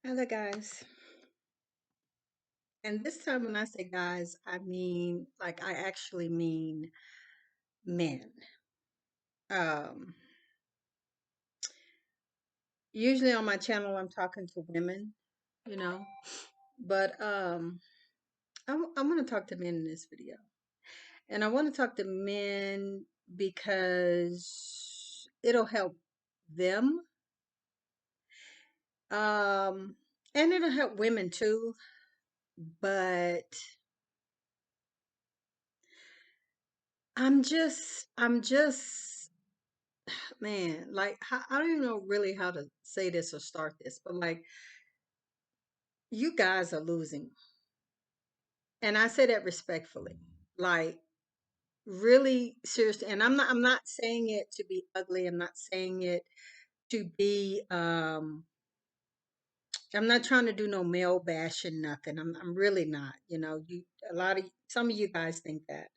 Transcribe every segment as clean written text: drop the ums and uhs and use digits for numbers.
Hello, guys. And this time, when I say guys, I mean, like, I actually mean men. Um, Usually on my channel, I'm talking to women, you know, but I want to talk to men in this video. And I want to talk to men because it'll help them. Um, and it'll help women too. But I'm just man, like I don't even know really how to say this or start this, but like you guys are losing. And I say that respectfully. Like really seriously. And I'm not saying it to be ugly. I'm not saying it to be I'm not trying to do no male bashing nothing. I'm really not. You know, you a lot of some of you guys think that.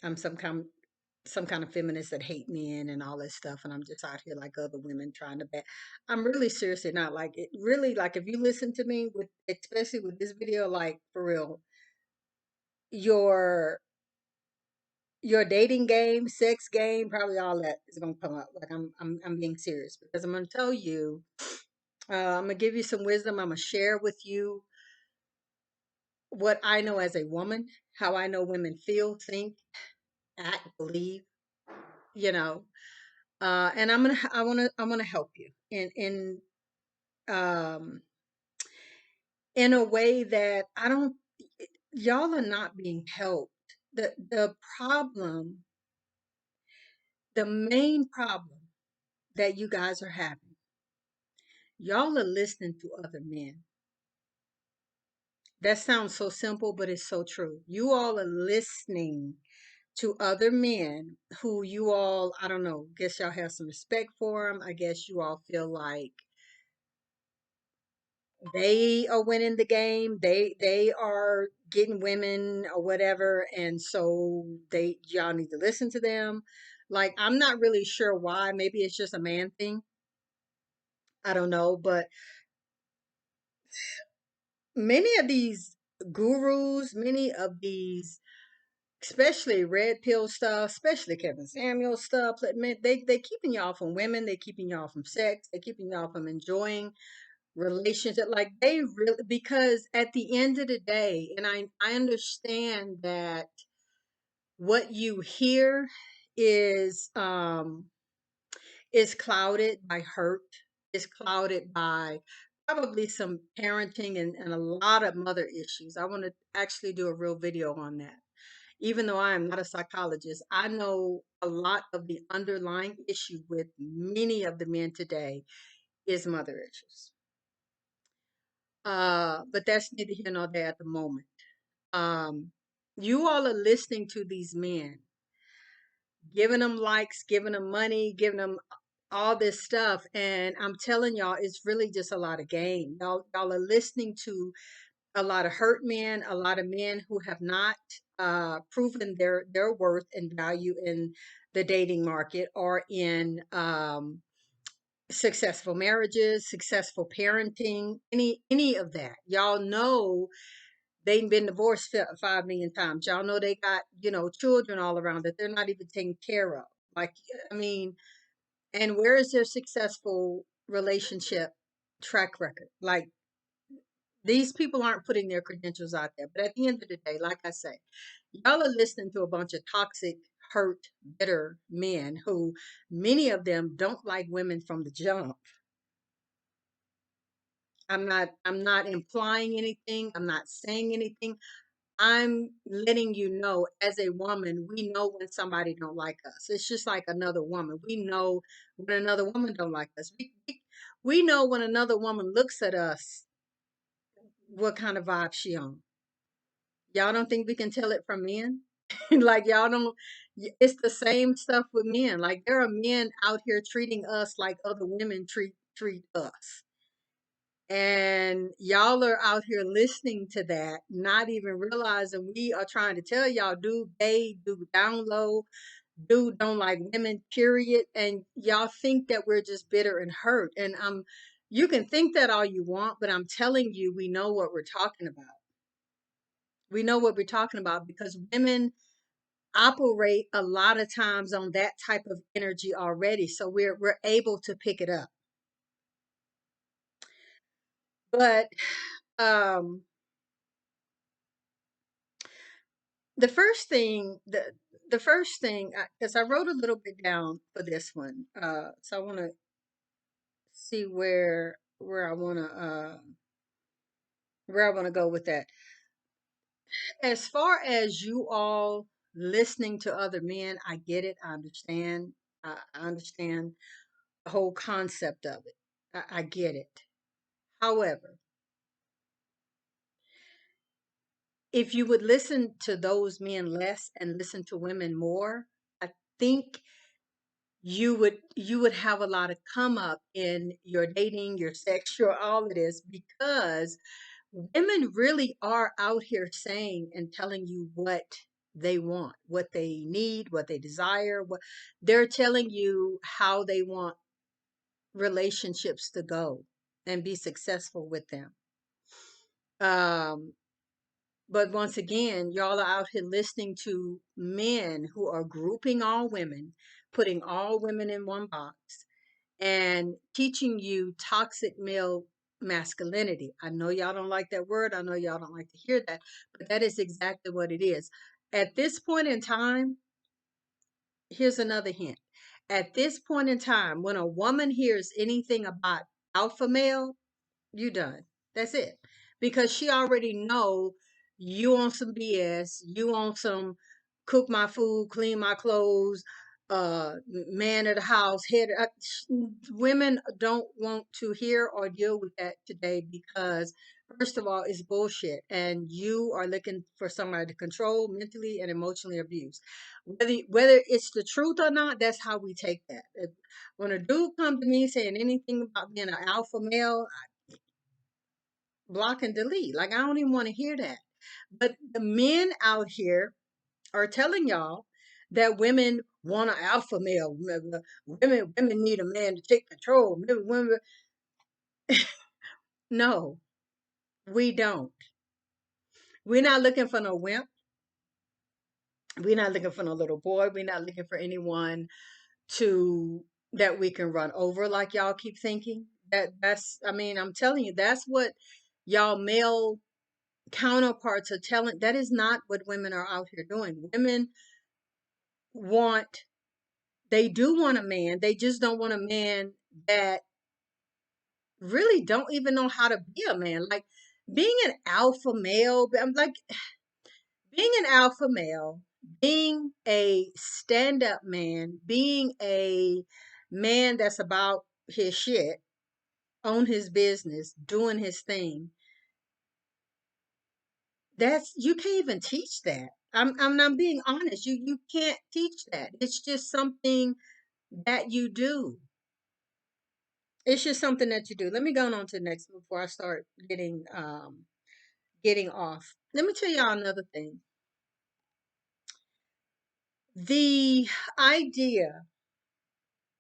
I'm some kind of feminist that hate men and all this stuff, and I'm just out here like other women trying to bet. I'm really seriously not like it. Really, like if you listen to me with, especially with this video, like for real, your your dating game, sex game, probably all that is gonna come up. Like I'm being serious because I'm gonna tell you. I'm gonna give you some wisdom. I'm gonna share with you what I know as a woman, how I know women feel, think, act, believe. You know, and I want to help you um in a way that I don't y'all are not being helped. The problem, the main problem that you guys are having, y'all are listening to other men. That sounds so simple, but it's so true. You all are listening to other men who you all, I don't know, guess y'all have some respect for them. I guess you all feel like they are winning the game. They are getting women or whatever, and so they y'all need to listen to them. Like I'm not really sure why. Maybe it's just a man thing. I don't know, but many of these gurus, many of these, especially red pill stuff, especially Kevin Samuel stuff, like, man, they keeping y'all from women. They keeping y'all from sex. They keeping y'all from enjoying relationship, like they really, because at the end of the day, and I understand that what you hear is um is clouded by hurt, is clouded by probably some parenting and a lot of mother issues. I want to actually do a real video on that. Even though I am not a psychologist, I know a lot of the underlying issue with many of the men today is mother issues. But that's neither here nor there at the moment. Um, you all are listening to these men, giving them likes, giving them money, giving them all this stuff, and I'm telling y'all, it's really just a lot of game. Y'all are listening to a lot of hurt men, a lot of men who have not proven their worth and value in the dating market or in successful marriages, successful parenting, any of that. Y'all know they've been divorced 5 million times. Y'all know they got, children all around that they're not even taken care of. Like, I mean, and where is their successful relationship track record? Like, these people aren't putting their credentials out there. But at the end of the day, like I say, y'all are listening to a bunch of toxic, hurt, bitter men who many of them don't like women from the jump. I'm not implying anything. I'm not saying anything. I'm letting you know as a woman, we know when somebody don't like us. It's just like another woman. We know when another woman don't like us. We know when another woman looks at us, what kind of vibe she on. Y'all don't think we can tell it from men? Like y'all don't, it's the same stuff with men. Like there are men out here treating us like other women treat us. And y'all are out here listening to that, not even realizing we are trying to tell y'all, do gay, do down low, dude don't like women, period. And y'all think that we're just bitter and hurt. And You can think that all you want, but I'm telling you, we know what we're talking about. We know what we're talking about because women operate a lot of times on that type of energy already. So we're able to pick it up. But um the first thing the first thing, because I wrote a little bit down for this one, so I want to see where I want to go with that. As far as you all listening to other men, I get it. I understand. I understand the whole concept of it. I get it. However, if you would listen to those men less and listen to women more, I think you would have a lot of come up in your dating, your sex, your all of this, because women really are out here saying and telling you what they want, what they need, what they desire, what they're telling you how they want relationships to go and be successful with them. Um, but once again, y'all are out here listening to men who are grouping all women, putting all women in one box, and teaching you toxic male masculinity. I know y'all don't like that word. I know y'all don't like to hear that, but that is exactly what it is. At this point in time, here's another hint. At this point in time, when a woman hears anything about alpha male, you done. That's it. Because she already know you on some BS, you on some cook my food, clean my clothes, man of the house, head. Women don't want to hear or deal with that today because first of all, it's bullshit, and you are looking for somebody to control, mentally and emotionally abuse. Whether it's the truth or not, that's how we take that. When a dude come to me saying anything about being an alpha male, block and delete. Like I don't even want to hear that. But the men out here are telling y'all that women want an alpha male. Women need a man to take control. No, we don't. We're not looking for no wimp. We're not looking for no little boy. We're not looking for anyone to that we can run over like y'all keep thinking. That's I mean, I'm telling you, that's what y'all male counterparts are telling. That is not what women are out here doing. Women want, they do want a man, they just don't want a man that really don't even know how to be a man. Like being an alpha male, I'm like being an alpha male, being a stand-up man, being a man that's about his shit, own his business, doing his thing. That's, you can't even teach that. I'm being honest. You can't teach that. It's just something that you do. It's just something that you do. Let me go on to the next before I start getting off. Let me tell y'all another thing. The idea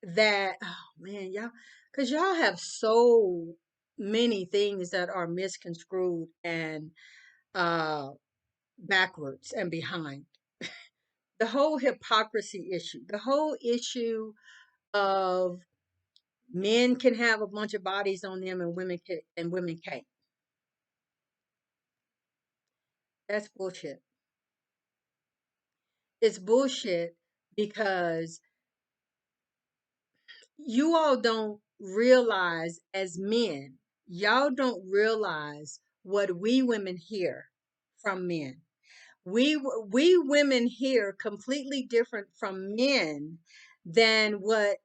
that, oh man, y'all, because y'all have so many things that are misconstrued and uh backwards and behind. The whole hypocrisy issue, the whole issue of men can have a bunch of bodies on them and women can't. That's bullshit. It's bullshit because you all don't realize as men, y'all don't realize what we women hear from men. We women hear completely different from men than what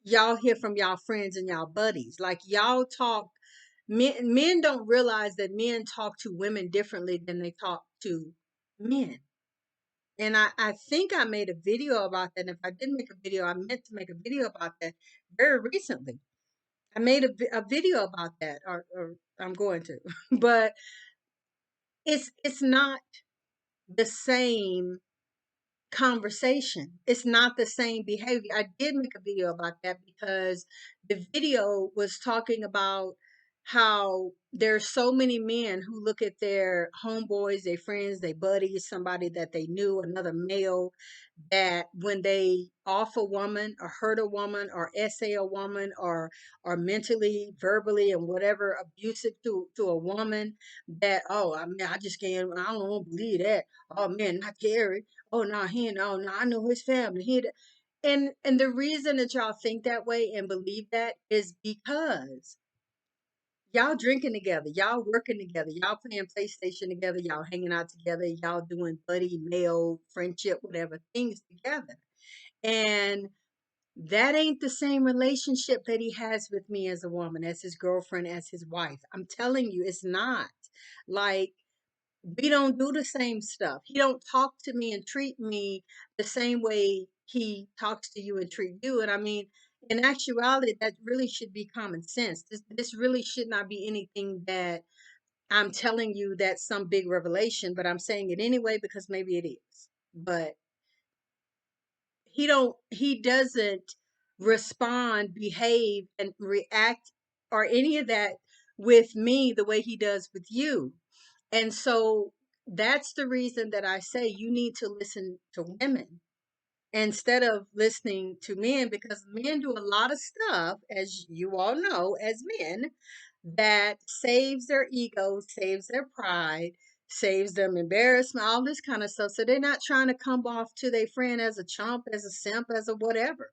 y'all hear from y'all friends and y'all buddies. Like y'all talk, men don't realize that men talk to women differently than they talk to men. And I think I made a video about that. And if I didn't make a video, I meant to make a video about that very recently. I made a video about that, or I'm going to, but it's not the same conversation. It's not the same behavior. I did make a video about that because the video was talking about how there's so many men who look at their homeboys, their friends, their buddies, somebody that they knew, another male, that when they off a woman or hurt a woman or essay a woman or mentally, verbally, and whatever abusive to a woman, that, oh, I mean, I just can't, I don't believe that. Oh man, not Gary. Oh no, he no, I know his family. And the reason that y'all think that way and believe that is because y'all drinking together, y'all working together, y'all playing PlayStation together, y'all hanging out together, y'all doing buddy, male, friendship, whatever things together. And that ain't the same relationship that he has with me as a woman, as his girlfriend, as his wife. I'm telling you, it's not. Like, we don't do the same stuff. He don't talk to me and treat me the same way he talks to you and treat you. And I mean, in actuality, that really should be common sense. This really should not be anything that I'm telling you that's some big revelation, but I'm saying it anyway because maybe it is. But he doesn't respond, behave, and react or any of that with me the way he does with you. And so that's the reason that I say you need to listen to women instead of listening to men, because men do a lot of stuff, as you all know, as men, that saves their ego, saves their pride, saves them embarrassment, all this kind of stuff. So they're not trying to come off to their friend as a chump, as a simp, as a whatever.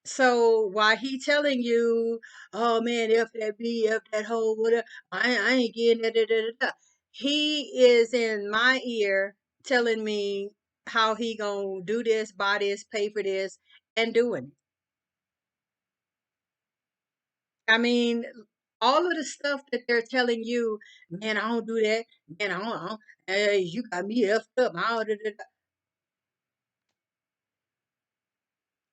So why he telling you, oh man, if that be, if that whole whatever, I ain't getting it. Da, da, da, da. He is in my ear telling me how he gonna do this, buy this, pay for this, and doing it. I mean, all of the stuff that they're telling you, man, I don't do that. Man, I don't. Hey, you got me effed up. I don't, da, da, da.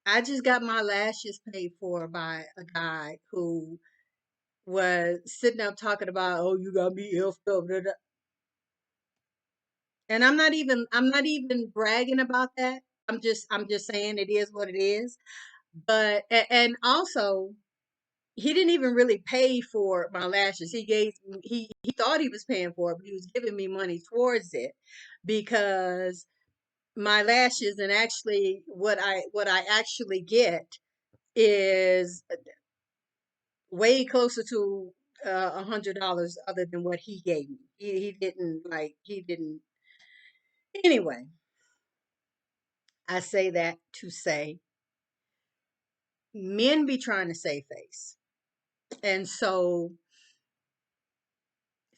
I just got my lashes paid for by a guy who was sitting up talking about, oh, you got me effed up. Da, da. And I'm not even bragging about that. I'm just saying it is what it is. But and also he didn't even really pay for my lashes. He thought he was paying for it, but he was giving me money towards it because my lashes, and actually what I actually get is way closer to $100 other than what he gave me. He didn't. Anyway, I say that to say men be trying to save face. And so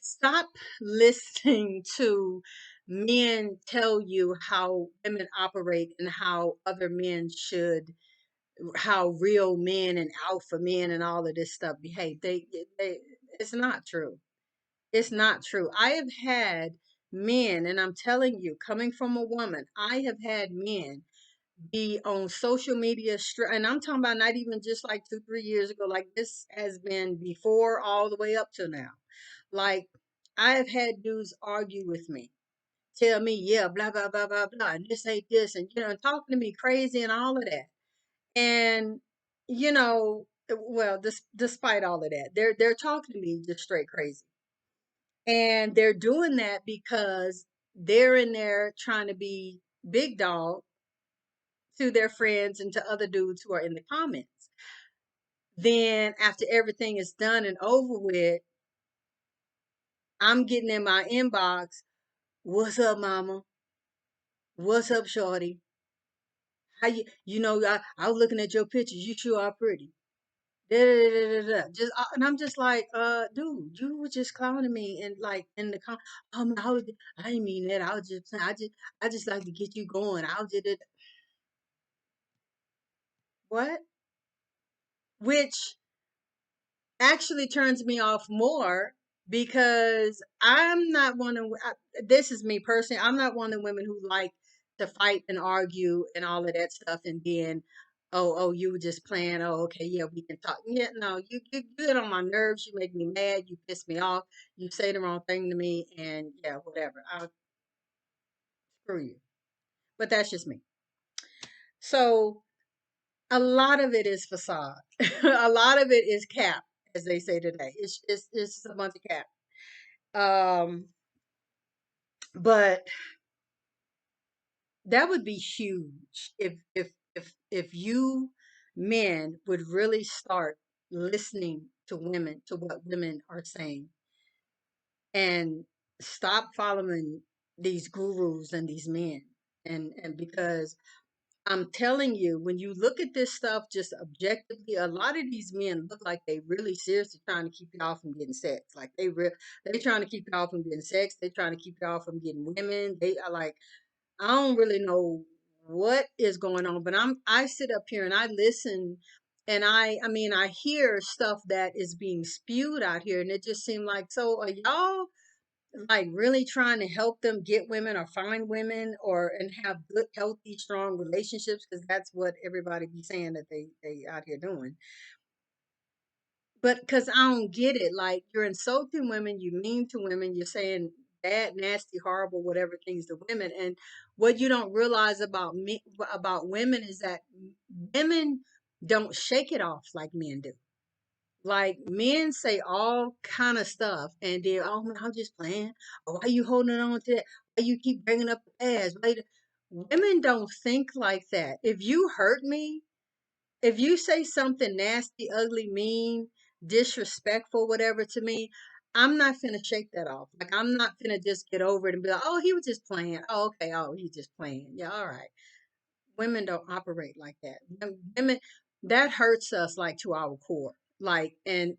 stop listening to men tell you how women operate and how other men should, how real men and alpha men and all of this stuff behave. They it's not true. It's not true. I have had men, and I'm telling you, coming from a woman, I have had men be on social media, and I'm talking about not even just like 2, 3 years ago. Like this has been before all the way up to now. Like I have had dudes argue with me, tell me, yeah, blah blah blah blah blah, and this ain't this, and talking to me crazy and all of that. And well, despite all of that, they're talking to me just straight crazy, and they're doing that because they're in there trying to be big dog to their friends and to other dudes who are in the comments. Then after everything is done and over with, I'm getting in my inbox, what's up, mama? What's up, shorty? How I was looking at your pictures. You sure are pretty. Da, da, da, da, da. And I'm just like, dude, you were just clowning me and like in the I didn't mean that. I just like to get you going. I was just what? Which actually turns me off more because I'm not one of this is me personally. I'm not one of the women who like to fight and argue and all of that stuff and then oh you were just playing. Oh okay, yeah, we can talk. Yeah, no, you get on my nerves. You make me mad. You piss me off. You say the wrong thing to me, and yeah, whatever. I'll Screw you. But that's just me. So a lot of it is facade. A lot of it is cap, as they say today. It's just a bunch of cap. Um, but that would be huge if you men would really start listening to women, to what women are saying, and stop following these gurus and these men. And because I'm telling you, when you look at this stuff just objectively, a lot of these men look like they really seriously trying to keep y'all from getting sex. Like they trying to keep y'all from getting sex. They trying to keep y'all from getting women. They are like, I don't really know what is going on, but I sit up here and I listen, and I mean I hear stuff that is being spewed out here, and it just seemed like, so are y'all like really trying to help them get women or find women or and have good, healthy, strong relationships? Because that's what everybody be saying that they out here doing. But because I don't get it, like you're insulting women, you mean to women, you're saying bad, nasty, horrible, whatever things to women. And what you don't realize about me about women is that women don't shake it off like men do. Like men say all kind of stuff, and then, oh man, I'm just playing. Oh, why you holding on to that? Why you keep bringing up the past? Women don't think like that. If you hurt me, if you say something nasty, ugly, mean, disrespectful, whatever to me, I'm not finna shake that off. Like I'm not finna just get over it and be like, oh, he was just playing. Oh, okay. Oh, he's just playing. Yeah, all right. Women don't operate like that. Women, that hurts us like to our core. Like and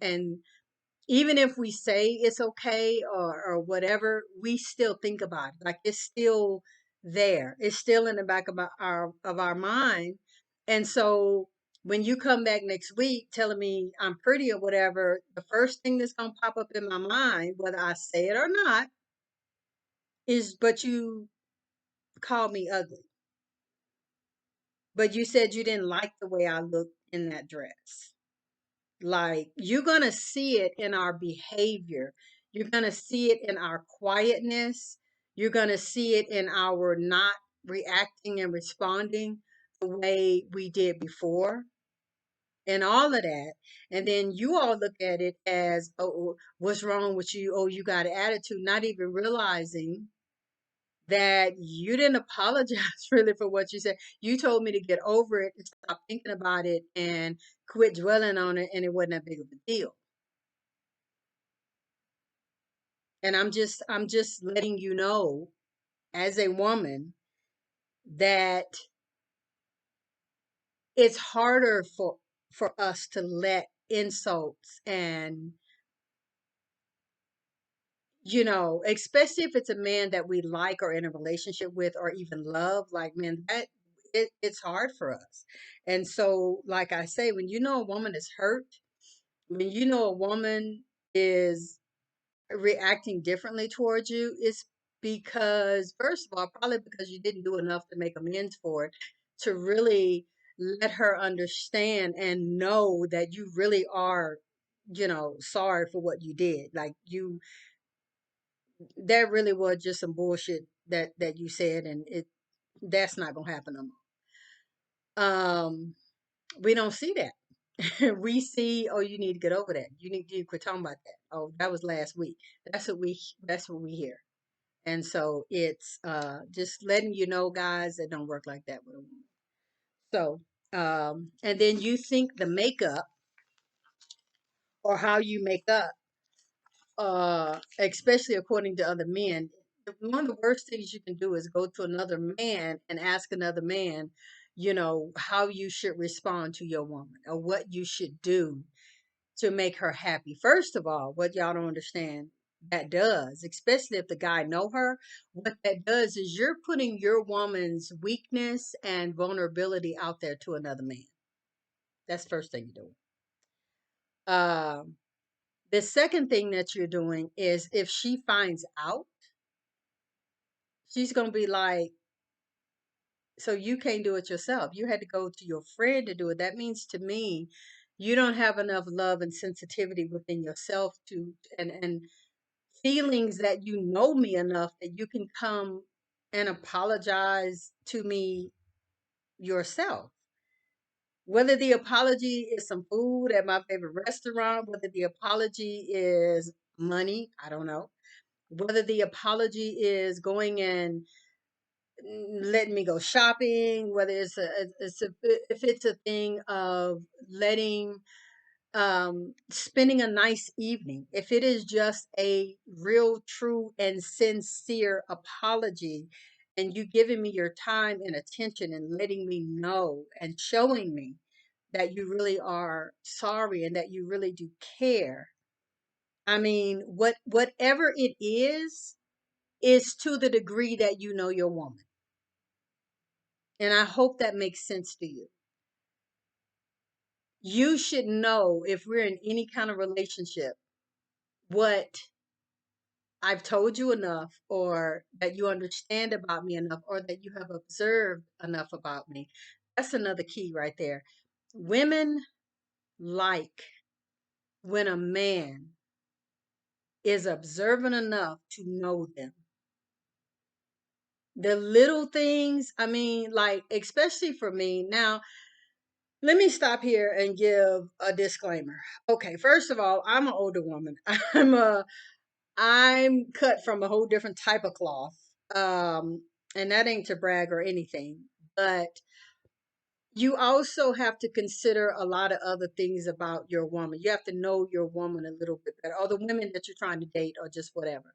even if we say it's okay or whatever, we still think about it. Like it's still there. It's still in the back of our mind. And so when you come back next week telling me I'm pretty or whatever, the first thing that's gonna pop up in my mind, whether I say it or not, is but you called me ugly. But you said you didn't like the way I looked in that dress. Like you're going to see it in our behavior. You're going to see it in our quietness. You're going to see it in our not reacting and responding the way we did before and all of that. And then you all look at it as, oh, what's wrong with you? Oh, you got an attitude, not even realizing that you didn't apologize really for what you said. You told me to get over it and stop thinking about it and quit dwelling on it, and it wasn't that big of a deal. And I'm just letting you know as a woman that it's harder for us to let insults and especially if it's a man that we like or in a relationship with or even love, like man, that it's hard for us. And so, like I say, when you know a woman is hurt, when you know a woman is reacting differently towards you, it's because, first of all, probably because you didn't do enough to make amends for it, to really let her understand and know that you really are, sorry for what you did. Like that really was just some bullshit that you said, and that's not gonna happen no more. We don't see that. We see, oh, you need to get over that. You need to quit talking about that. Oh, that was last week. That's what we hear. And so it's just letting you know, guys, that don't work like that with a woman. So and then you think the makeup or how you make up, especially according to other men, one of the worst things you can do is go to another man and ask another man, how you should respond to your woman or what you should do to make her happy. First of all, what y'all don't understand that does, especially if the guy know her, what that does is you're putting your woman's weakness and vulnerability out there to another man. That's the first thing you're doing. Um, the second thing that you're doing is if she finds out, she's gonna be like, so you can't do it yourself. You had to go to your friend to do it. That means to me, you don't have enough love and sensitivity within yourself to and feelings that you know me enough that you can come and apologize to me yourself. Whether the apology is some food at my favorite restaurant, whether the apology is money, I don't know. Whether the apology is going and letting me go shopping, whether if it's a thing of letting spending a nice evening, if it is just a real true and sincere apology, and you giving me your time and attention and letting me know and showing me that you really are sorry and that you really do care. I mean, whatever it is to the degree that you know your woman. And I hope that makes sense to you. You should know, if we're in any kind of relationship, what I've told you enough, or that you understand about me enough, or that you have observed enough about me. That's another key right there. Women like when a man is observant enough to know them. The little things, I mean, like, especially for me. Now, let me stop here and give a disclaimer. Okay, first of all, I'm an older woman. I'm cut from a whole different type of cloth. Um, and that ain't to brag or anything, but you also have to consider a lot of other things about your woman. You have to know your woman a little bit better, or the women that you're trying to date, or just whatever.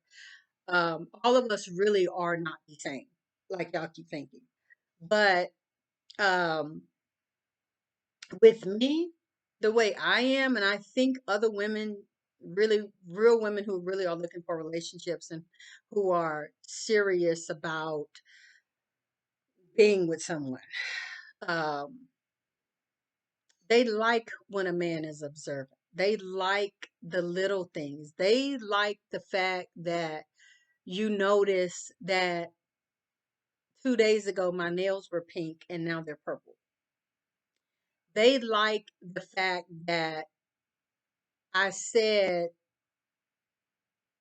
All of us really are not the same, like y'all keep thinking. But um, with me, the way I am, and I think other women, really real women who really are looking for relationships and who are serious about being with someone, um, they like when a man is observant. They like the little things. They like the fact that you notice that 2 days ago my nails were pink and now they're purple. They like the fact that I said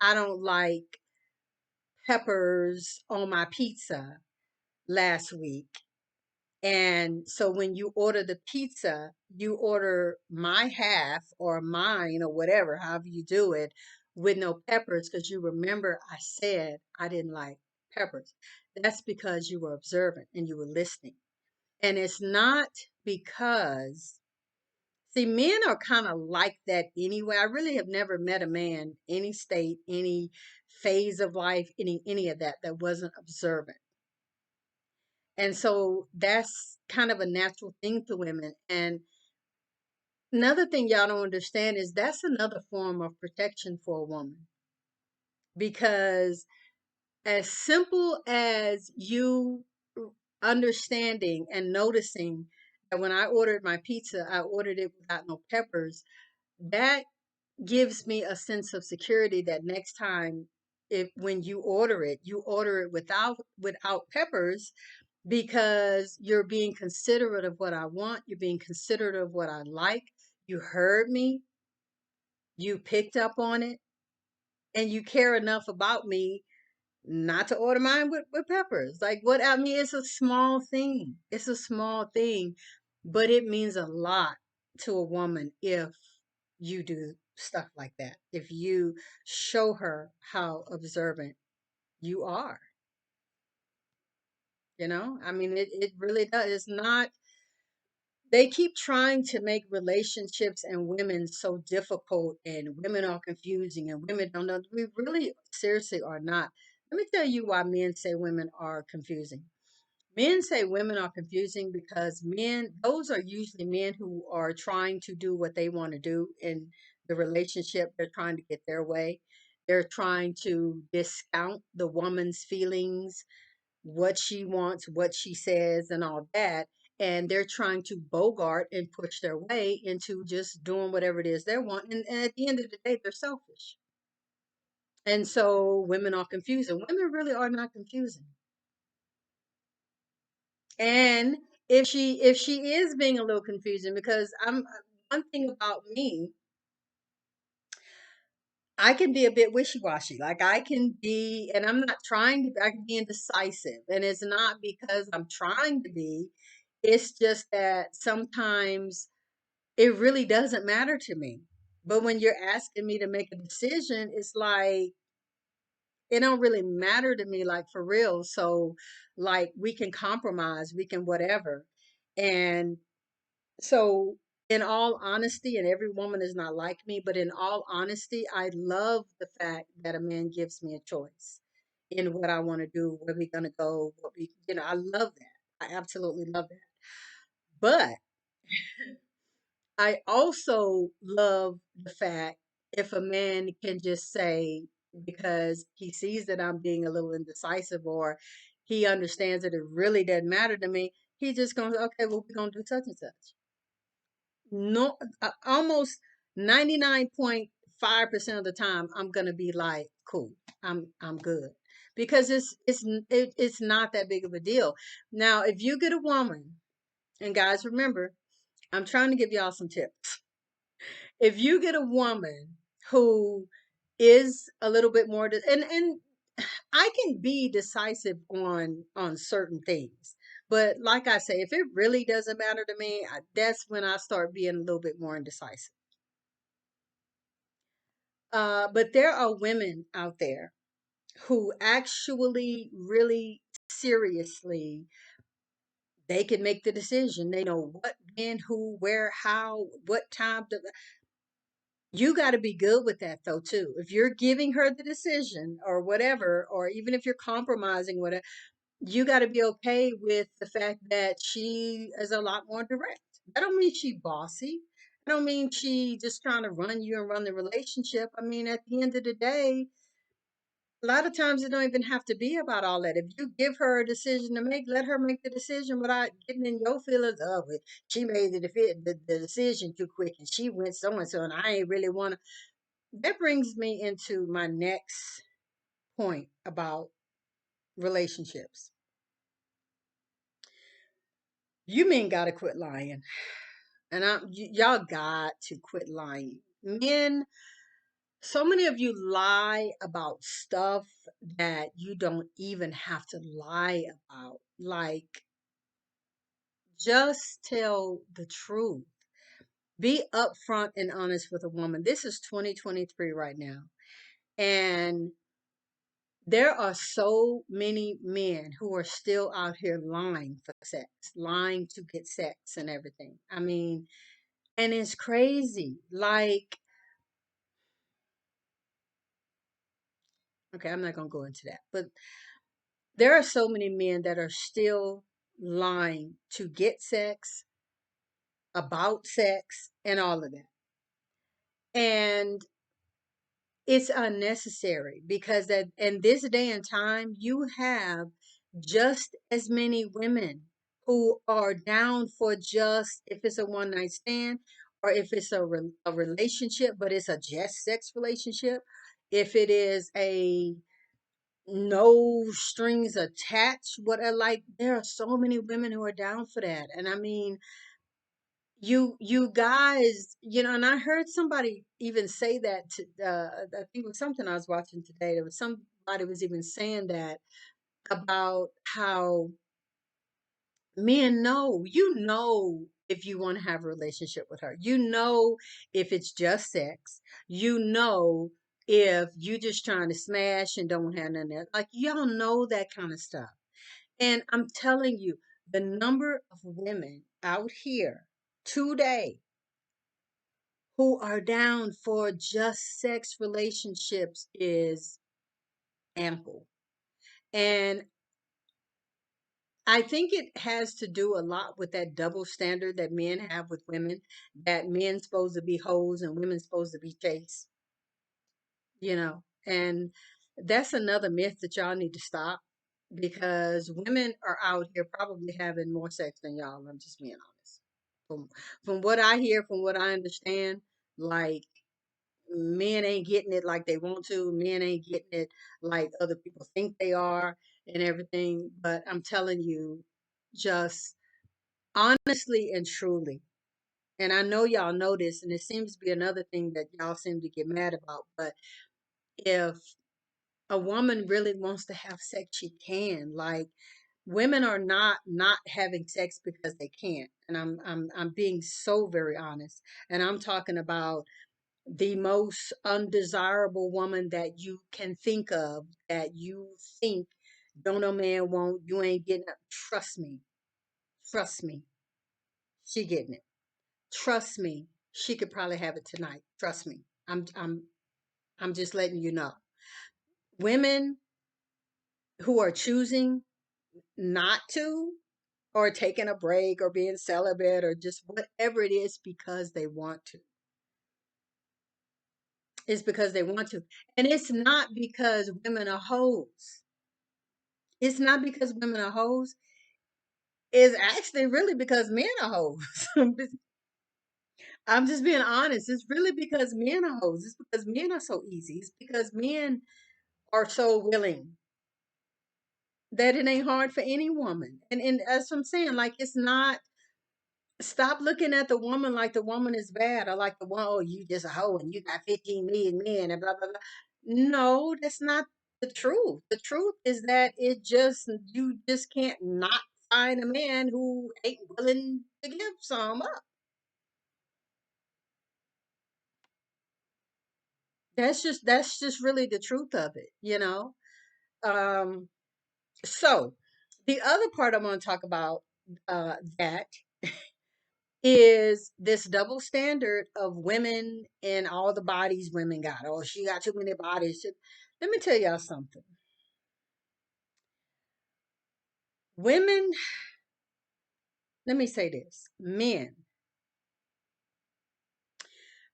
I don't like peppers on my pizza last week. And so when you order the pizza, you order my half or mine or whatever, however you do it, with no peppers, because you remember I said I didn't like peppers. That's because you were observant and you were listening. And it's not because, see, men are kind of like that anyway. I really have never met a man, any state, any phase of life, any of that, that wasn't observant. And so that's kind of a natural thing to women. And another thing y'all don't understand is that's another form of protection for a woman. Because as simple as you understanding and noticing that when I ordered my pizza, I ordered it without no peppers, that gives me a sense of security that next time, if when you order it without peppers, because you're being considerate of what I want, you're being considerate of what I like. You heard me, you picked up on it, and you care enough about me not to order mine with peppers. Like, what I mean, it's a small thing. It's a small thing, but it means a lot to a woman if you do stuff like that. If you show her how observant you are, I mean, it really does. It's not, they keep trying to make relationships and women so difficult, and women are confusing, and women don't know. We really seriously are not. Let me tell you why men say women are confusing. Men say women are confusing because those are usually men who are trying to do what they want to do in the relationship. They're trying to get their way. They're trying to discount the woman's feelings, what she wants, what she says, and all that. And they're trying to bogart and push their way into just doing whatever it is they want. And at the end of the day, they're selfish. And so women are confusing. Women really are not confusing. And if she is being a little confusing, because I'm one thing about me, I can be a bit wishy-washy. Like I can be, and I'm not trying to, I can be indecisive. And it's not because I'm trying to be, it's just that sometimes it really doesn't matter to me. But when you're asking me to make a decision, it's like it don't really matter to me, like for real. So like we can compromise, we can whatever. And so, in all honesty, and every woman is not like me, but in all honesty, I love the fact that a man gives me a choice in what I want to do, where we're going to go, what we, I love that. I absolutely love that. But I also love the fact if a man can just say, because he sees that I'm being a little indecisive or he understands that it really doesn't matter to me, he just goes, okay, well, we're going to do such and such. No, almost 99.5% of the time I'm gonna be like, cool, I'm good. Because it's not that big of a deal. Now, if you get a woman, and guys, remember, I'm trying to give y'all some tips. If you get a woman who is a little bit more and I can be decisive on certain things. But like I say, if it really doesn't matter to me, that's when I start being a little bit more indecisive. But there are women out there who actually really seriously they can make the decision. They know what, when, who, where, how, what time. You got to be good with that though too. If you're giving her the decision or whatever, or even if you're compromising whatever, you got to be okay with the fact that she is a lot more direct. I don't mean she bossy. I don't mean she just trying to run you and run the relationship. I mean, at the end of the day, a lot of times it don't even have to be about all that. If you give her a decision to make, let her make the decision without getting in your feelings of it. She made the decision too quick and she went so and so and I ain't really want to. That brings me into my next point about relationships. You men gotta quit lying. And y'all got to quit lying. Men, so many of you lie about stuff that you don't even have to lie about. Like, just tell the truth. Be upfront and honest with a woman. This is 2023 right now. And there are so many men who are still out here lying for sex, lying to get sex and everything. I mean, and it's crazy. Like, okay, I'm not going to go into that, but there are so many men that are still lying to get sex, about sex, and all of that. And it's unnecessary because that in this day and time, you have just as many women who are down for just if it's a one night stand or if it's a relationship, but it's a just sex relationship. If it is a no strings attached, what I like, there are so many women who are down for that. And I mean, you guys, and I heard somebody even say that to I think it was something I was watching today. There was somebody was even saying that about how men know, if you want to have a relationship with her. You know if it's just sex. You know if you just trying to smash and don't have none of that. Like y'all know that kind of stuff. And I'm telling you, the number of women out here today who are down for just sex relationships is ample. And I think it has to do a lot with that double standard that men have with women, that men supposed to be hoes and women supposed to be chaste, and that's another myth that y'all need to stop because women are out here probably having more sex than y'all. I'm just being honest. From what I hear, from what I understand, like men ain't getting it like they want to. Men ain't getting it like other people think they are and everything. But I'm telling you, just honestly and truly, And I know y'all know this, and it seems to be another thing that y'all seem to get mad about. But if a woman really wants to have sex, she can. Like, women are not having sex because they can't. And I'm being so very honest. And I'm talking about the most undesirable woman that you can think of, that you think don't no man won't, you ain't getting up. Trust me. Trust me. She getting it. Trust me. She could probably have it tonight. Trust me. I'm just letting you know. Women who are choosing not to, or taking a break, or being celibate, or just whatever it is, because they want to. It's because they want to. And it's not because women are hoes. It's not because women are hoes. It's actually really because men are hoes. I'm just being honest. It's really because men are hoes. It's because men are so easy. It's because men are so willing that it ain't hard for any woman. And as I'm saying, like, it's not. Stop looking at the woman like the woman is bad, or like the one, oh, you just a hoe and you got 15 million men and blah blah blah. No, that's not the truth. The truth is that you just can't not find a man who ain't willing to give some up. That's just really the truth of it. Um, so the other part I want to talk about, that is this double standard of women and all the bodies women got. Oh, she got too many bodies. Let me tell y'all something. Women, let me say this. Men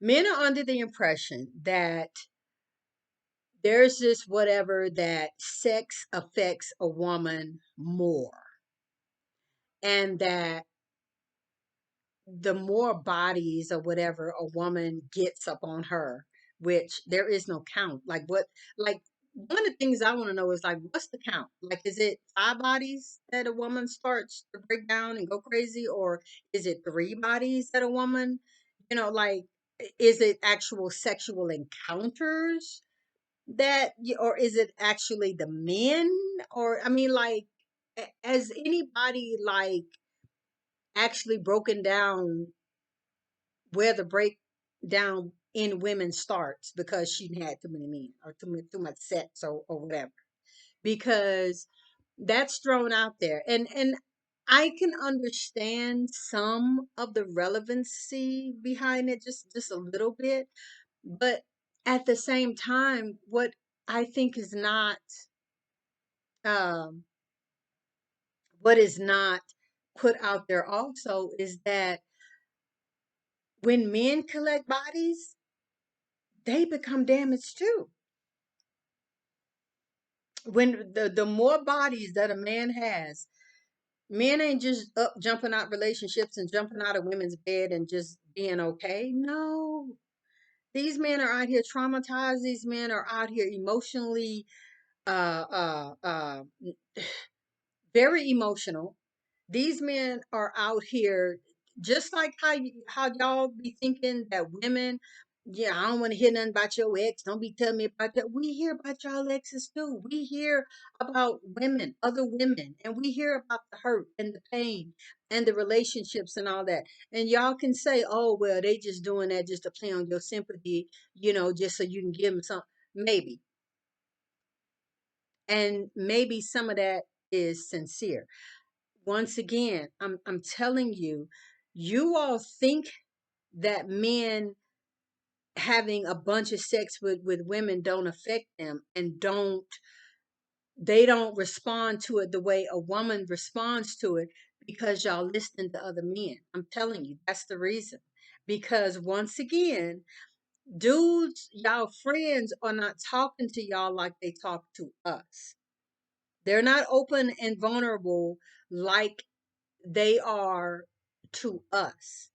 are under the impression that there's this whatever, that sex affects a woman more, and that the more bodies or whatever a woman gets up on her, which there is no count. Like, one of the things I want to know is, like, what's the count? Like, is it 5 bodies that a woman starts to break down and go crazy, or is it 3 bodies that a woman, like, is it actual sexual encounters or is it actually the men? Or, I mean, like, has anybody, like, actually broken down where the breakdown in women starts because she had too many men, or too much sex, or whatever? Because that's thrown out there, and I can understand some of the relevancy behind it, just a little bit, but at the same time, what I think is not, um what is not put out there also, is that when men collect bodies, they become damaged too. When the more bodies that a man has, men ain't just up jumping out relationships and jumping out of women's bed and just being okay. No, these men are out here traumatized. These men are out here emotionally, uh uh uh very emotional. These men are out here just like how y'all be thinking that women, yeah, I don't want to hear nothing about your ex. Don't be telling me about that. We hear about y'all exes too. We hear about women, other women, and we hear about the hurt and the pain and the relationships and all that. And y'all can say, oh, well, they just doing that just to play on your sympathy, just so you can give them some. Maybe. And maybe some of that is sincere. Once again, I'm telling you, you all think that men having a bunch of sex with women don't affect them, and they don't respond to it the way a woman responds to it, because y'all listen to other men. I'm telling you, that's the reason. Because once again, dudes, y'all friends are not talking to y'all like they talk to us. They're not open and vulnerable like they are to us.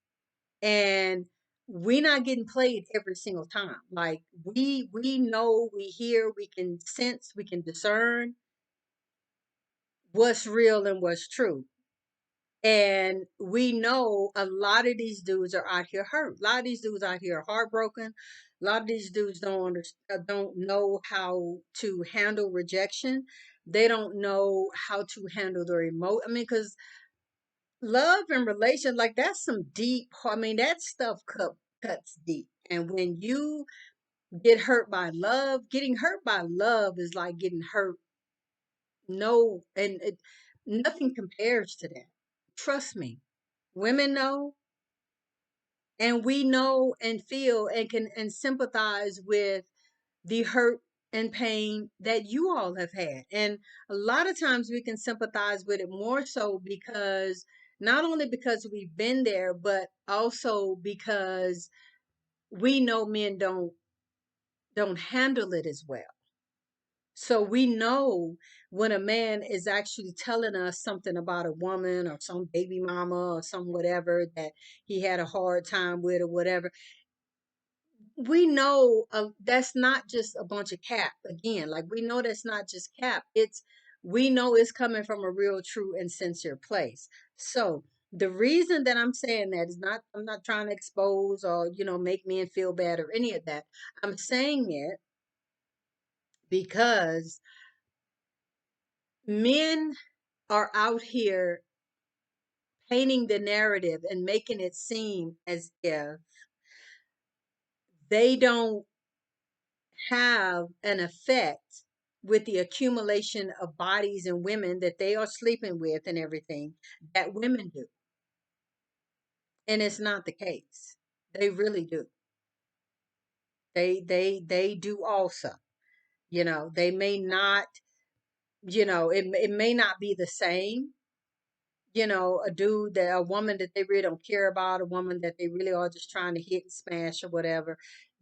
And we're not getting played every single time. Like, we know, we hear, we can sense, we can discern what's real and what's true. And we know a lot of these dudes are out here hurt. A lot of these dudes out here are heartbroken. A lot of these dudes don't know how to handle rejection. They don't know how to handle their I mean, because love and relation, like that's some deep. I mean, that stuff cuts deep. And when you get hurt by love, getting hurt by love is like getting hurt. No, and nothing compares to that. Trust me. Women know, and we know and feel and can and sympathize with the hurt and pain that you all have had. And a lot of times we can sympathize with it more so because not only because we've been there, but also because we know men don't handle it as well. So we know when a man is actually telling us something about a woman or some baby mama or some whatever that he had a hard time with or whatever. We know that's not just a bunch of cap. Again, like we know that's not just cap. We know it's coming from a real, true, and sincere place. So the reason that I'm saying that is not, I'm not trying to expose or make men feel bad or any of that. I'm saying it because men are out here painting the narrative and making it seem as if they don't have an effect with the accumulation of bodies and women that they are sleeping with and everything that women do. And it's not the case. They really do. They do also. They may not, it may not be the same, a woman that they really don't care about, a woman that they really are just trying to hit and smash or whatever.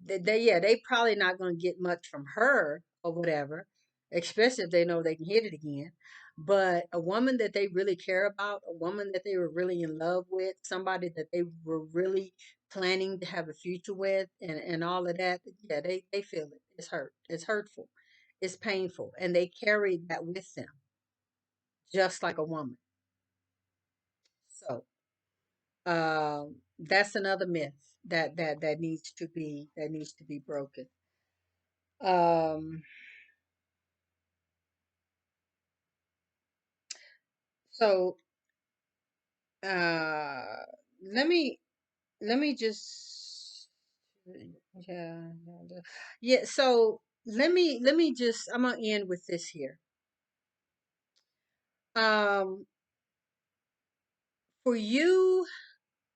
Yeah, they probably not going to get much from her or whatever, especially if they know they can hit it again. But a woman that they really care about, a woman that they were really in love with, somebody that they were really planning to have a future with, and all of that, yeah, they feel it. It's hurt. It's hurtful. It's painful, and they carry that with them, just like a woman. So that's another myth that needs to be broken. Um, so uh, let me just yeah yeah. So let me just I'm gonna end with this here. Um, for you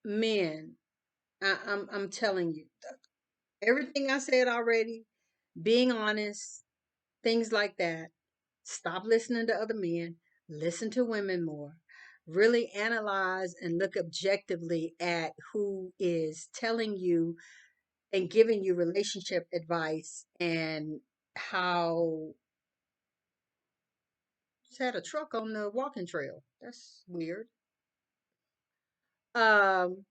men, I'm telling you everything I said already. Being honest, things like that. Stop listening to other men, listen to women more. Really analyze and look objectively at who is telling you and giving you relationship advice and how. Just had a truck on the walking trail. That's weird. Um,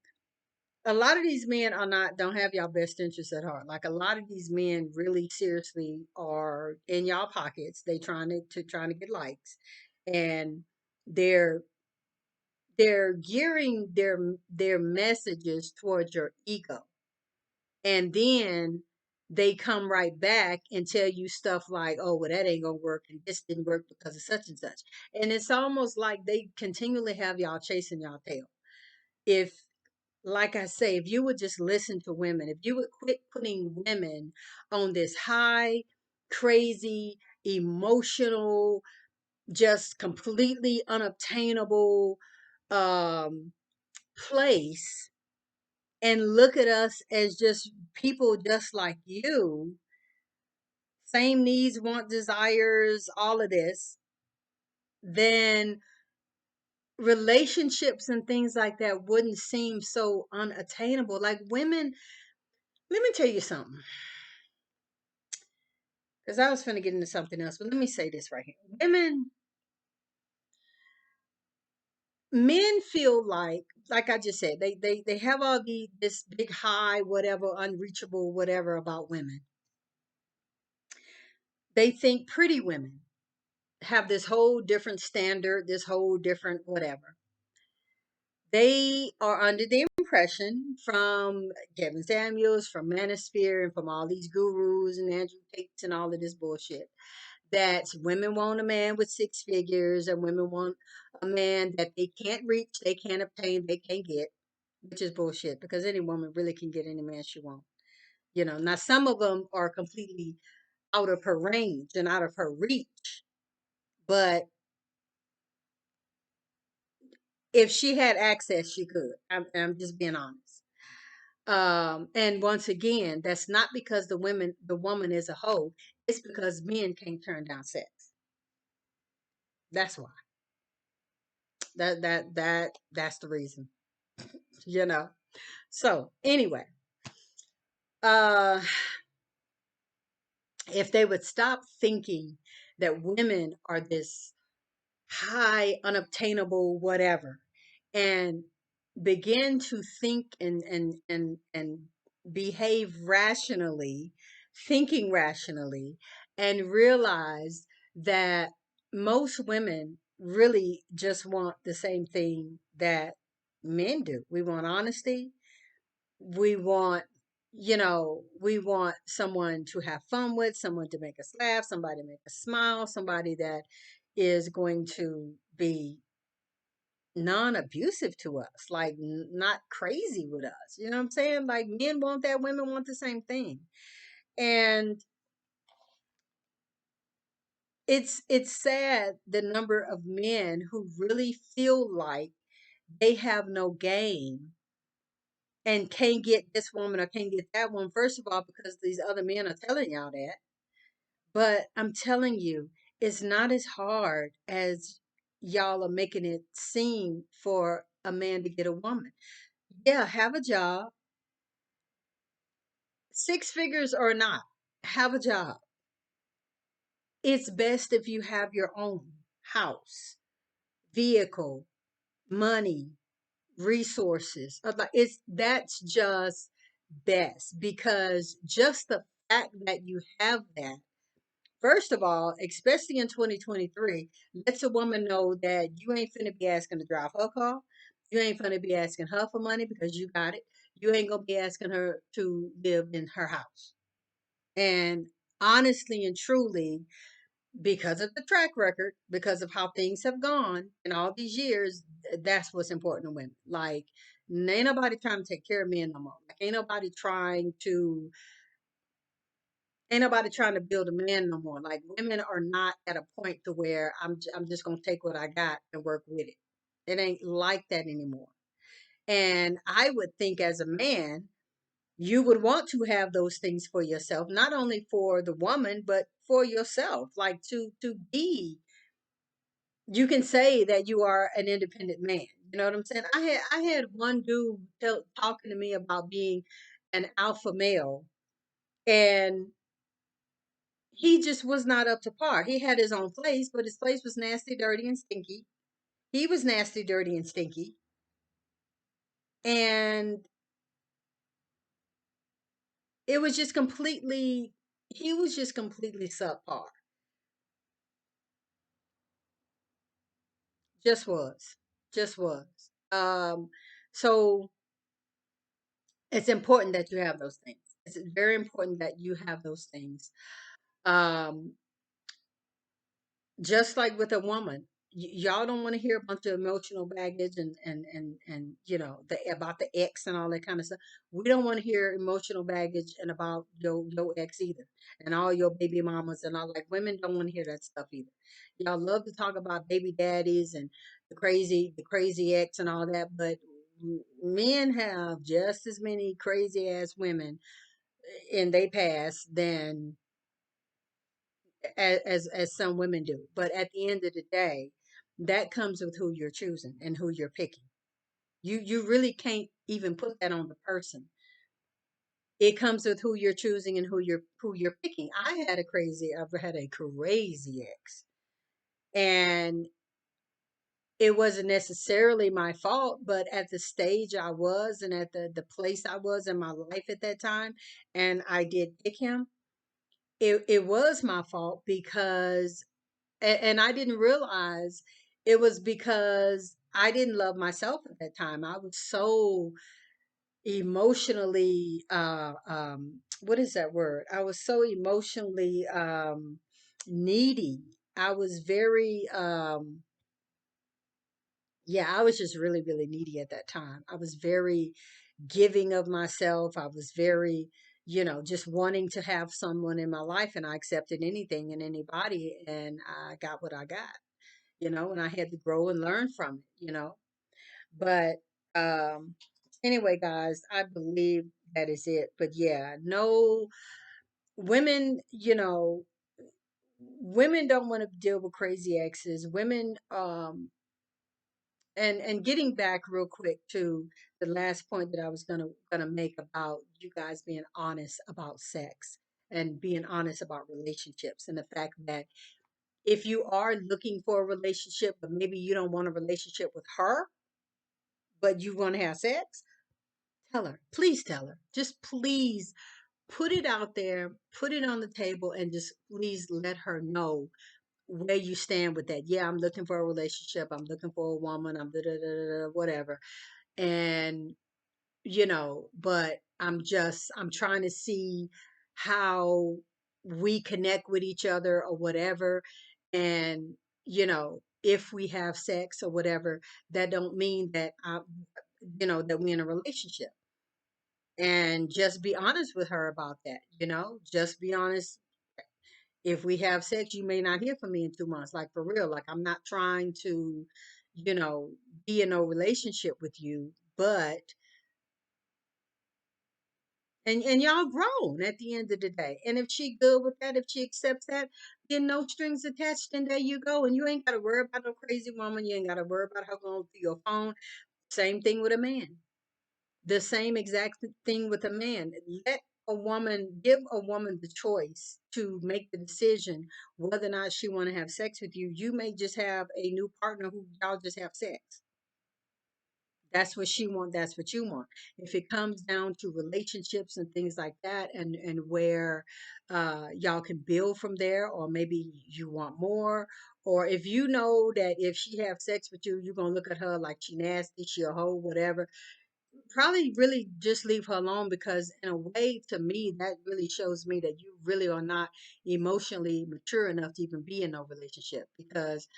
a lot of these men are not don't have y'all best interests at heart. Like a lot of these men really seriously are in y'all pockets. They trying to get likes, and they're they're gearing their messages towards your ego, and then they come right back and tell you stuff like, oh well, that ain't gonna work and this didn't work because of such and such. And it's almost like they continually have y'all chasing y'all tail. If, like I say, if you would just listen to women, if you would quit putting women on this high, crazy, emotional, just completely unobtainable um place, and look at us as just people just like you, same needs, want, desires, all of this, then relationships and things like that wouldn't seem so unattainable. Like women, let me tell you something, because I was going to get into something else, but let me say this right here. Men feel like I just said, they have all this big high, whatever, unreachable, whatever about women. They think pretty women have this whole different standard, this whole different whatever. They are under the impression from Kevin Samuels, from Manosphere, and from all these gurus and Andrew Tates and all of this bullshit that women want a man with six figures and women want a man that they can't reach, they can't obtain, they can't get, which is bullshit because any woman really can get any man she wants. Now some of them are completely out of her range and out of her reach, but if she had access, she could. I'm just being honest. And once again, that's not because the woman is a hoe. It's because men can't turn down sex. That's why. That's the reason. You know. So anyway, uh, if they would stop thinking that women are this high, unobtainable, whatever, and begin to think and behave rationally, thinking rationally, and realize that most women really just want the same thing that men do. We want honesty. We want, we want someone to have fun with, someone to make us laugh, somebody to make us smile, somebody that is going to be non-abusive to us, like not crazy with us. You know what I'm saying? Like men want that, women want the same thing. And it's sad the number of men who really feel like they have no game and can't get this woman or can't get that one. First of all, because these other men are telling y'all that. But I'm telling you, it's not as hard as y'all are making it seem for a man to get a woman. Yeah, have a job, six figures or not, have a job. It's best if you have your own house, vehicle, money, resources. Like that's just best because just the fact that you have that, first of all, especially in 2023, lets a woman know that you ain't finna be asking to drive her car. You ain't finna be asking her for money because you got it. You ain't gonna be asking her to live in her house. And honestly and truly, because of the track record, because of how things have gone in all these years, that's what's important to women. Like, ain't nobody trying to take care of men no more. Like, ain't nobody trying to build a man no more. Like, women are not at a point to where I'm just gonna take what I got and work with it. It ain't like that anymore. And I would think as a man, you would want to have those things for yourself, not only for the woman, but for yourself. Like to be, you can say that you are an independent man. You know what I'm saying? I had one dude talking to me about being an alpha male, and he just was not up to par. He had his own place, but his place was nasty, dirty, and stinky. He was nasty, dirty, and stinky, and it was just completely. He was just completely subpar. Just was. Just was. So it's important that you have those things. It's very important that you have those things. Um, just like with a woman, y'all don't want to hear a bunch of emotional baggage and the about the ex and all that kind of stuff. We don't want to hear emotional baggage and about your ex either, and all your baby mamas and all. Like women don't want to hear that stuff either. Y'all love to talk about baby daddies and the crazy ex and all that, but men have just as many crazy ass women in they past than as some women do. But at the end of the day, that comes with who you're choosing and who you're picking. You really can't even put that on the person. It comes with who you're choosing and who you're picking. I've had a crazy ex. And it wasn't necessarily my fault, but at the stage I was and at the place I was in my life at that time, and I did pick him, it was my fault because and I didn't realize it was because I didn't love myself at that time. I was so emotionally what is that word? I was so emotionally needy. I was very yeah, I was just really, really needy at that time. I was very giving of myself. I was very, just wanting to have someone in my life, and I accepted anything and anybody, and I got what I got, and I had to grow and learn from it. But um anyway, guys, I believe that is it. But yeah, no, women, women don't want to deal with crazy exes. Women and getting back real quick to the last point that I was gonna make about you guys being honest about sex and being honest about relationships, and the fact that if you are looking for a relationship, but maybe you don't want a relationship with her, but you want to have sex, tell her. Please tell her. Just please put it out there, put it on the table, and just please let her know where you stand with that. Yeah, I'm looking for a relationship. I'm looking for a woman. I'm da da da da da, whatever. And but I'm trying to see how we connect with each other or whatever. And if we have sex or whatever, that don't mean that that we're in a relationship. And just be honest with her about that. Just be honest. If we have sex, you may not hear from me in 2 months, like for real. Like, I'm not trying to you know be in a relationship with you, but and y'all grown at the end of the day. And if she good with that, if she accepts that, then no strings attached, and there you go. And you ain't got to worry about no crazy woman. You ain't got to worry about her going through your phone. Same thing with a man. The same exact thing with a man. Give a woman the choice to make the decision whether or not she want to have sex with you. You may just have a new partner who y'all just have sex. That's what she want, that's what you want. If it comes down to relationships and things like that, and where y'all can build from there, or maybe you want more, or if you know that if she have sex with you, you're gonna look at her like she nasty, she a hoe, whatever, probably really just leave her alone. Because in a way, to me, that really shows me that you really are not emotionally mature enough to even be in no relationship. Because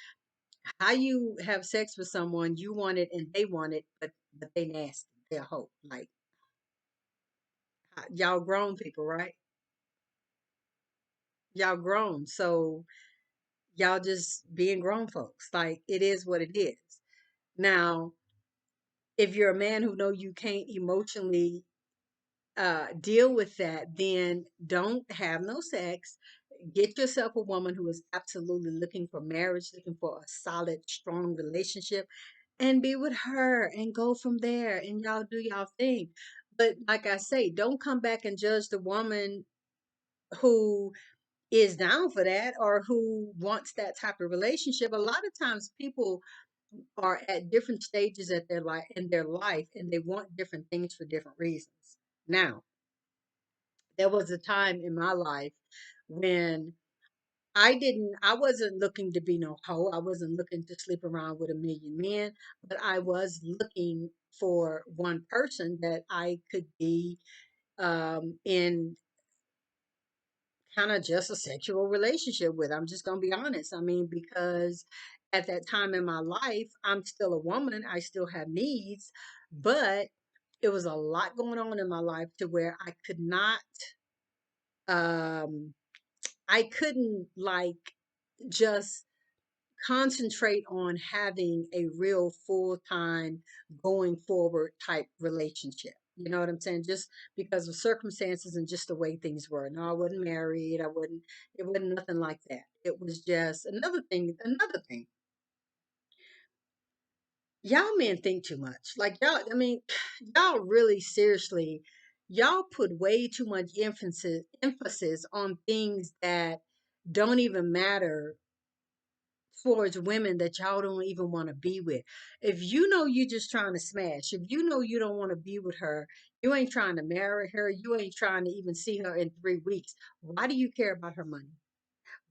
how you have sex with someone, you want it and they want it, but they nasty, they're a hoe. Like, y'all grown people, right? Y'all grown, so y'all just being grown folks. Like, it is what it is. Now, if you're a man who know you can't emotionally deal with that, then don't have no sex. Get yourself a woman who is absolutely looking for marriage, looking for a solid, strong relationship, and be with her and go from there, and y'all do y'all thing. But like I say, don't come back and judge the woman who is down for that or who wants that type of relationship. A lot of times people are at different stages at their life, and they want different things for different reasons. Now, there was a time in my life when I wasn't looking to be no hoe. I wasn't looking to sleep around with a million men, but I was looking for one person that I could be in kind of just a sexual relationship with. I'm just going to be honest. I mean, because at that time in my life, I'm still a woman, I still have needs, but it was a lot going on in my life to where um, I couldn't like just concentrate on having a real full-time going forward type relationship. You know what I'm saying? Just because of circumstances and just the way things were. No, I wasn't married. It wasn't nothing like that. It was just another thing. Y'all men think too much. Like, y'all, I mean, y'all really seriously, y'all put way too much emphasis on things that don't even matter towards women that y'all don't even want to be with. If you know you just trying to smash, if you know you don't want to be with her, you ain't trying to marry her, you ain't trying to even see her in 3 weeks. Why do you care about her money?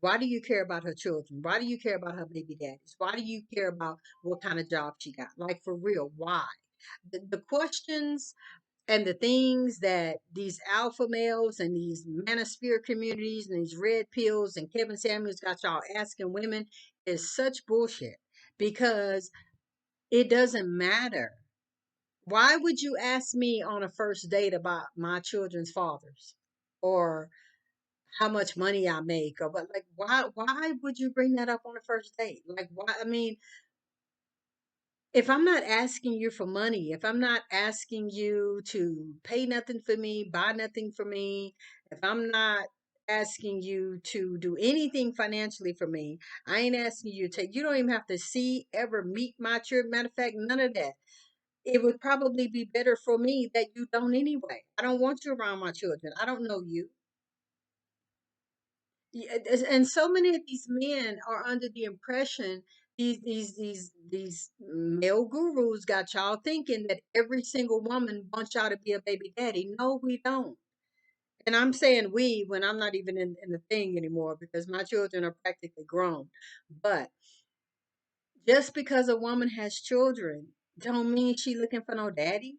Why do you care about her children? Why do you care about her baby daddies? Why do you care about what kind of job she got? Like, for real, why? The questions and the things that these alpha males and these manosphere communities and these red pills and Kevin Samuels got y'all asking women is such bullshit, because it doesn't matter. Why would you ask me on a first date about my children's fathers, or how much money I make, or what? Like, why would you bring that up on a first date? Like, why? I mean, if I'm not asking you for money, if I'm not asking you to pay nothing for me, buy nothing for me, if I'm not asking you to do anything financially for me, I ain't asking you to take, you don't even have to see, ever meet my children. Matter of fact, none of that. It would probably be better for me that you don't anyway. I don't want you around my children. I don't know you. Yeah, and so many of these men are under the impression, these male gurus got y'all thinking that every single woman wants y'all to be a baby daddy. No, we don't. And I'm saying we when I'm not even in the thing anymore, because my children are practically grown. But just because a woman has children don't mean she looking for no daddy.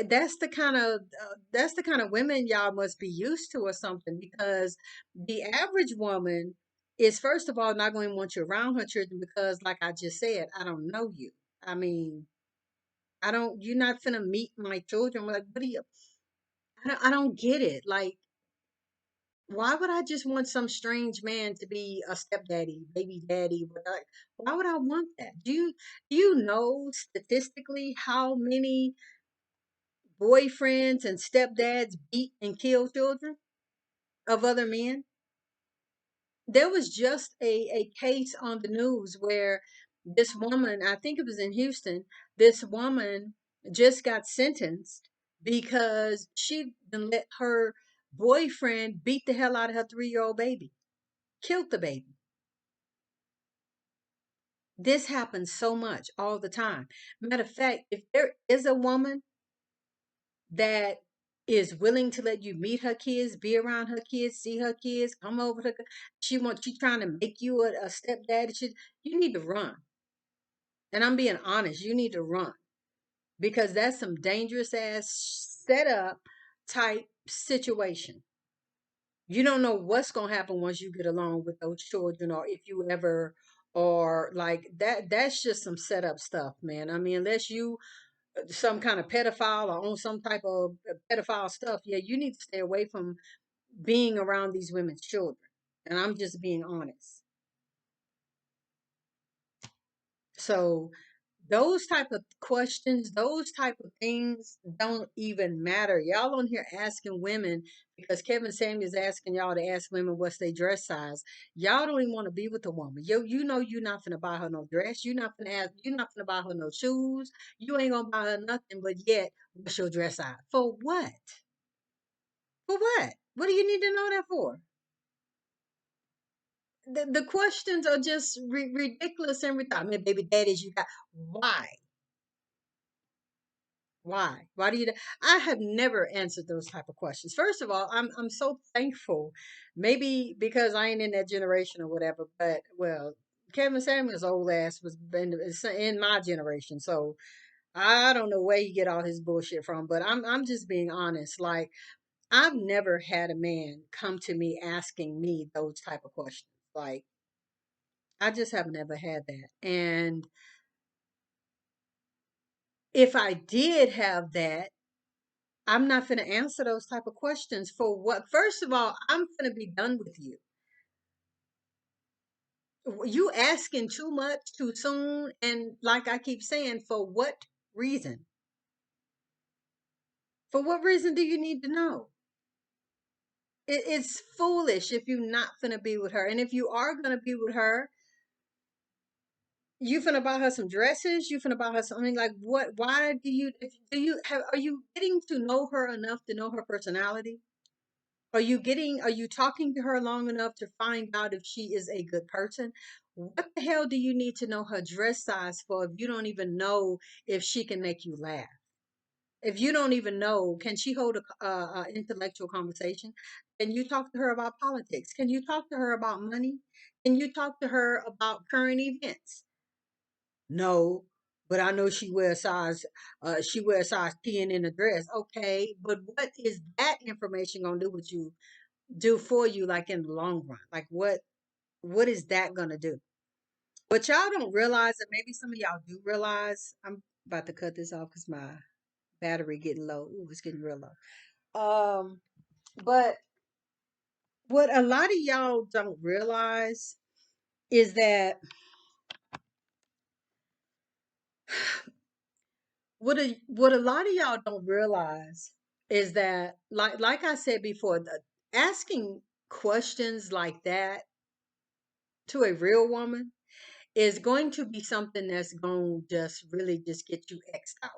That's the kind of women y'all must be used to or something, because the average woman is, first of all, not going to want you around her children, because like I just said, I don't know you. I mean, I don't, you're not finna meet my children. Like, what do you, I don't get it. Like, why would I just want some strange man to be a stepdaddy, baby daddy? Why would I want that? Do you know statistically how many boyfriends and stepdads beat and kill children of other men? There was just a case on the news where this woman, I think it was in Houston, this woman just got sentenced because she done let her boyfriend beat the hell out of her 3-year-old baby, killed the baby. This happens so much all the time. Matter of fact, if there is a woman that is willing to let you meet her kids, be around her kids, see her kids, come over to, she trying to make you a stepdad. You need to run. And I'm being honest, you need to run, because that's some dangerous ass setup type situation. You don't know what's gonna happen once you get along with those children, or if you ever, or like that. That's just some setup stuff, man. I mean, unless you some kind of pedophile or on some type of pedophile stuff, yeah, you need to stay away from being around these women's children. And I'm just being honest. So those type of questions, those type of things don't even matter. Y'all on here asking women because Kevin Samuels asking y'all to ask women what's their dress size. Y'all don't even want to be with a woman. You know you're not gonna buy her no dress. You're not gonna buy her no shoes. You ain't gonna buy her nothing, but yet what's your dress size? For what? For what? What do you need to know that for? The questions are just ridiculous and I mean, baby daddies, you got why? Why do you? I have never answered those type of questions. First of all, I'm so thankful. Maybe because I ain't in that generation or whatever. But well, Kevin Samuels' old ass was in my generation, so I don't know where he get all his bullshit from. But I'm just being honest. Like, I've never had a man come to me asking me those type of questions. Like, I just have never had that. And if I did have that, I'm not going to answer those type of questions. For what? First of all, I'm going to be done with you. You asking too much too soon. And like I keep saying, for what reason? For what reason do you need to know? It's foolish if you're not going to be with her. And if you are going to be with her, you finna buy her some dresses. You finna buy her something. Like, what? Why do you have? Are you getting to know her enough to know her personality? Are you talking to her long enough to find out if she is a good person? What the hell do you need to know her dress size for if you don't even know if she can make you laugh? If you don't even know, can she hold a intellectual conversation? Can you talk to her about politics? Can you talk to her about money? Can you talk to her about current events? No, but I know she wears size 10 in a dress. Okay, but what is that information gonna do for you, like in the long run? Like what is that gonna do? What y'all don't realize, and maybe some of y'all do realize, I'm about to cut this off because my battery getting low. Ooh, it's getting real low. But what a lot of y'all don't realize is that what a lot of y'all don't realize is that like I said before, asking questions like that to a real woman is going to be something that's going to just really just get you X'd out.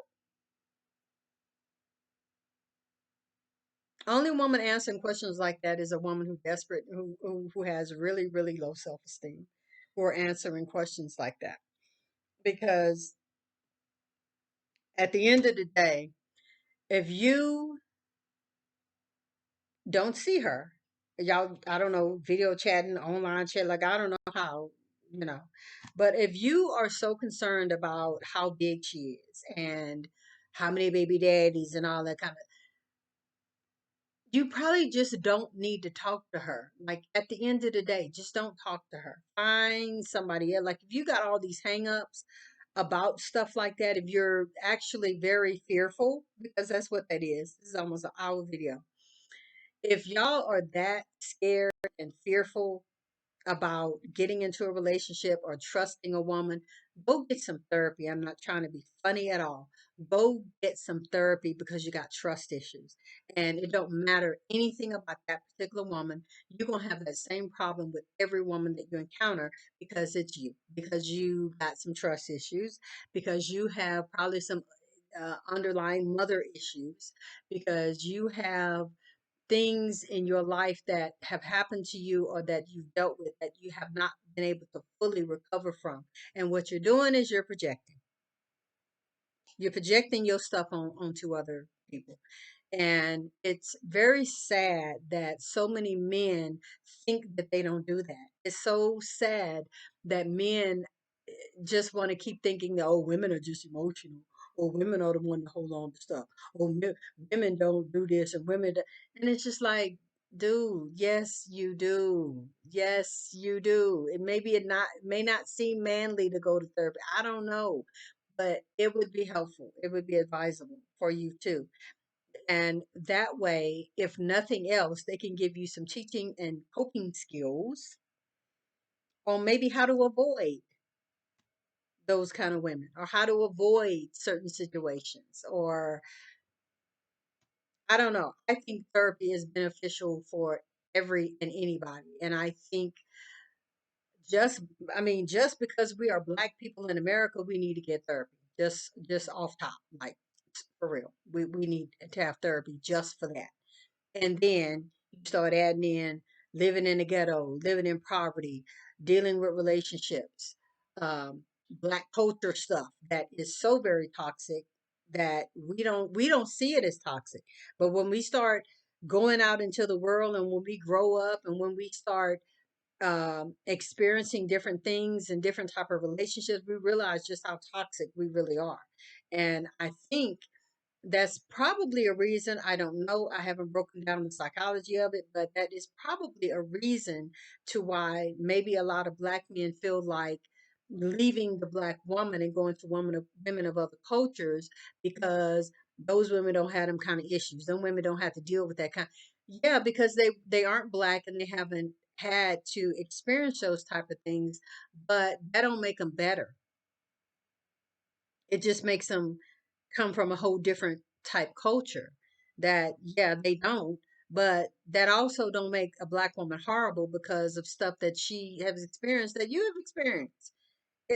Only woman answering questions like that is a woman who desperate, who has really, really low self-esteem, who are answering questions like that. Because at the end of the day, if you don't see her, y'all, I don't know, video chatting, online chat, like I don't know how, you know, but if you are so concerned about how big she is and how many baby daddies and all that kind of, you probably just don't need to talk to her. Like at the end of the day, just don't talk to her. Find somebody else. Like if you got all these hangups about stuff like that, if you're actually very fearful, because that's what that is. This is almost an hour video. If y'all are that scared and fearful about getting into a relationship or trusting a woman, go get some therapy. I'm not trying to be funny at all. Go get some therapy because you got trust issues. And it don't matter anything about that particular woman. You're going to have that same problem with every woman that you encounter because it's you, because you got some trust issues, because you have probably some underlying mother issues, because you have things in your life that have happened to you or that you've dealt with that you have not been able to fully recover from. And what you're doing is you're projecting. You're projecting your stuff onto other people. And it's very sad that so many men think that they don't do that. It's so sad that men just want to keep thinking that, oh, women are just emotional, or women are the one to hold on to stuff, or women don't do this, and and it's just like, dude, yes, you do. Yes, you do. It may not seem manly to go to therapy. I don't know, but it would be helpful. It would be advisable for you too. And that way, if nothing else, they can give you some teaching and coping skills on maybe how to avoid those kind of women or how to avoid certain situations or I don't know. I think therapy is beneficial for every and anybody. And I think just just because we are black people in America, we need to get therapy. Just off top, like for real. We need to have therapy just for that. And then you start adding in living in the ghetto, living in poverty, dealing with relationships, black culture stuff that is so very toxic that we don't see it as toxic. But when we start going out into the world and when we grow up and when we start experiencing different things and different type of relationships, we realize just how toxic we really are. And I think that's probably a reason. I don't know. I haven't broken down the psychology of it, but that is probably a reason to why maybe a lot of black men feel like leaving the black woman and going to women of other cultures because those women don't have them kind of issues. Them women don't have to deal with that kind. Yeah, because they aren't black and they haven't had to experience those type of things, but that don't make them better. It just makes them come from a whole different type culture that yeah they don't, but that also don't make a black woman horrible because of stuff that she has experienced that you have experienced.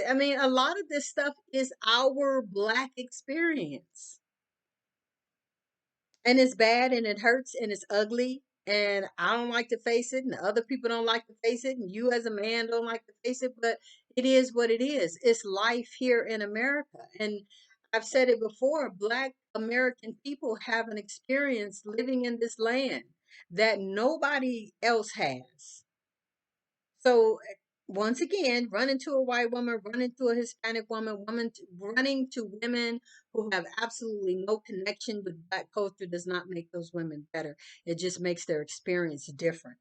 I mean, a lot of this stuff is our black experience, and it's bad and it hurts and it's ugly, and I don't like to face it and other people don't like to face it and you as a man don't like to face it, but it is what it is. It's life here in America. And I've said it before, Black American people have an experience living in this land that nobody else has. So once again, run into a white woman, run into a Hispanic woman, running to women who have absolutely no connection with Black culture does not make those women better. It just makes their experience different.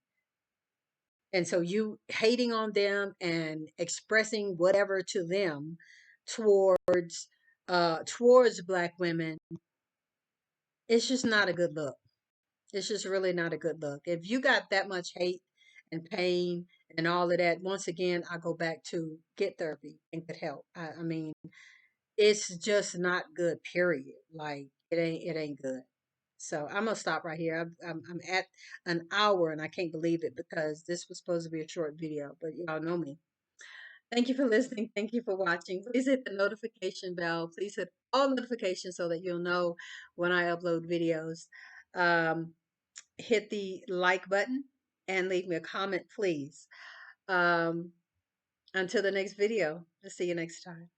And so you hating on them and expressing whatever to them towards Black women, it's just not a good look. It's just really not a good look. If you got that much hate and pain and all of that, once again, I go back to get therapy and get help. I mean, it's just not good, period. Like it ain't good. So I'm gonna stop right here. I'm at an hour and I can't believe it because this was supposed to be a short video, but y'all know me. Thank you for listening. Thank you for watching. Please hit the notification bell. Please hit all notifications so that you'll know when I upload videos. Um, Hit the like button and leave me a comment, please. Um, until the next video, I'll see you next time.